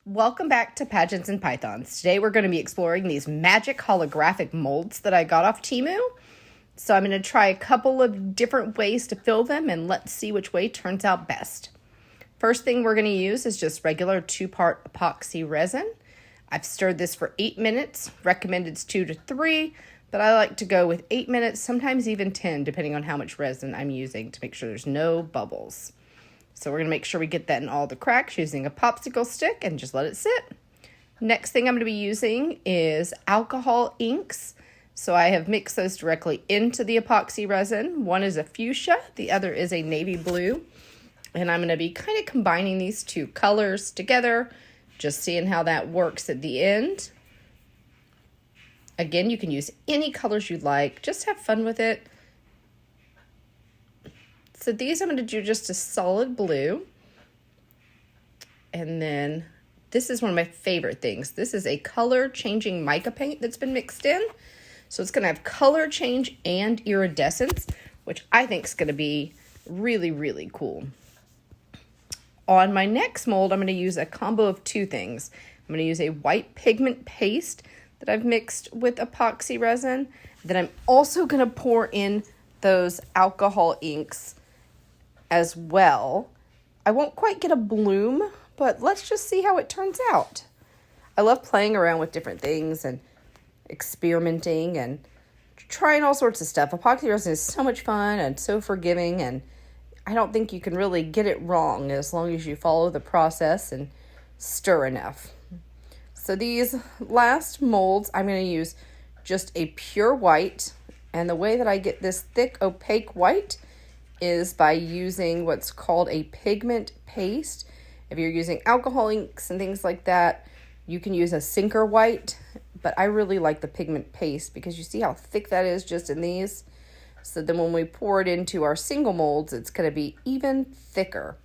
Welcome back to Pageants and Pythons. Today we're going to be exploring these magic holographic molds that I got off Temu. So I'm going to try a couple of different ways to fill them and let's see which way turns out best. First thing we're going to use is just regular 2-part epoxy resin. I've stirred this for 8 minutes. Recommended it's 2 to 3, but I like to go with 8 minutes, sometimes even 10, depending on how much resin I'm using to make sure there's no bubbles. So we're going to make sure we get that in all the cracks using a popsicle stick and just let it sit. Next thing I'm going to be using is alcohol inks. So I have mixed those directly into the epoxy resin. One is a fuchsia, the other is a navy blue. And I'm going to be kind of combining these two colors together, just seeing how that works at the end. Again, you can use any colors you like, just have fun with it. So these I'm going to do just a solid blue. And then this is one of my favorite things. This is a color changing mica paint that's been mixed in. So it's going to have color change and iridescence, which I think is going to be really, really cool. On my next mold, I'm going to use a combo of two things. I'm going to use a white pigment paste that I've mixed with epoxy resin. Then I'm also going to pour in those alcohol inks as well. I won't quite get a bloom, but let's just see how it turns out. I love playing around with different things and experimenting and trying all sorts of stuff. Epoxy resin is so much fun and so forgiving, and I don't think you can really get it wrong as long as you follow the process and stir enough. So these last molds, I'm going to use just a pure white, and the way that I get this thick opaque white is by using what's called a pigment paste. If you're using alcohol inks and things like that, you can use a sinker white, but I really like the pigment paste because you see how thick that is just in these. So then when we pour it into our single molds, it's going to be even thicker.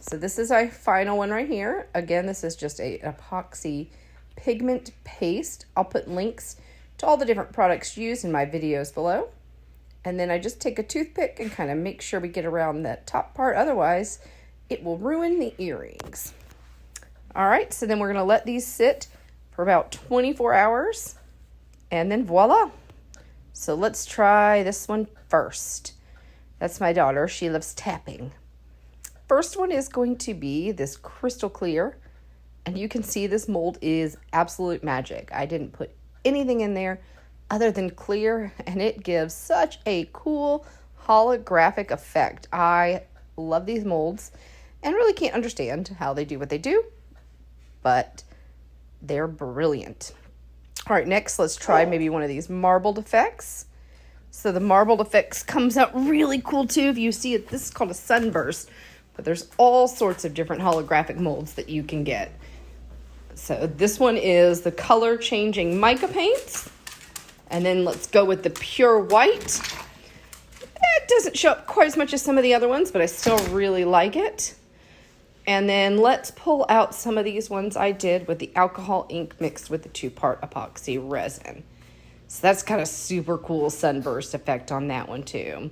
So this is our final one right here. Again, this is just an epoxy pigment paste. I'll put links to all the different products used in my videos below. And then I just take a toothpick and kind of make sure we get around that top part. Otherwise, it will ruin the earrings. All right, so then we're going to let these sit for about 24 hours. And then voila. So let's try this one first. That's my daughter. She loves tapping. First one is going to be this crystal clear. And you can see this mold is absolute magic. I didn't put anything in there other than clear, and it gives such a cool holographic effect. I love these molds and really can't understand how they do what they do, but they're brilliant. All right, next let's try maybe one of these marbled effects. So the marbled effects comes out really cool too. If you see it, this is called a sunburst, but there's all sorts of different holographic molds that you can get. So this one is the color changing mica paints. And then let's go with the pure white. It doesn't show up quite as much as some of the other ones, but I still really like it. And then let's pull out some of these ones I did with the alcohol ink mixed with the 2-part epoxy resin. So that's kind of super cool sunburst effect on that one too.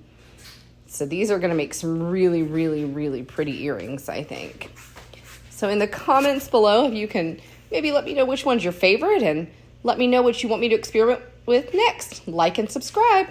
So these are going to make some really, really, really pretty earrings, I think. So in the comments below, if you can maybe let me know which one's your favorite and let me know what you want me to experiment with next. Like and subscribe.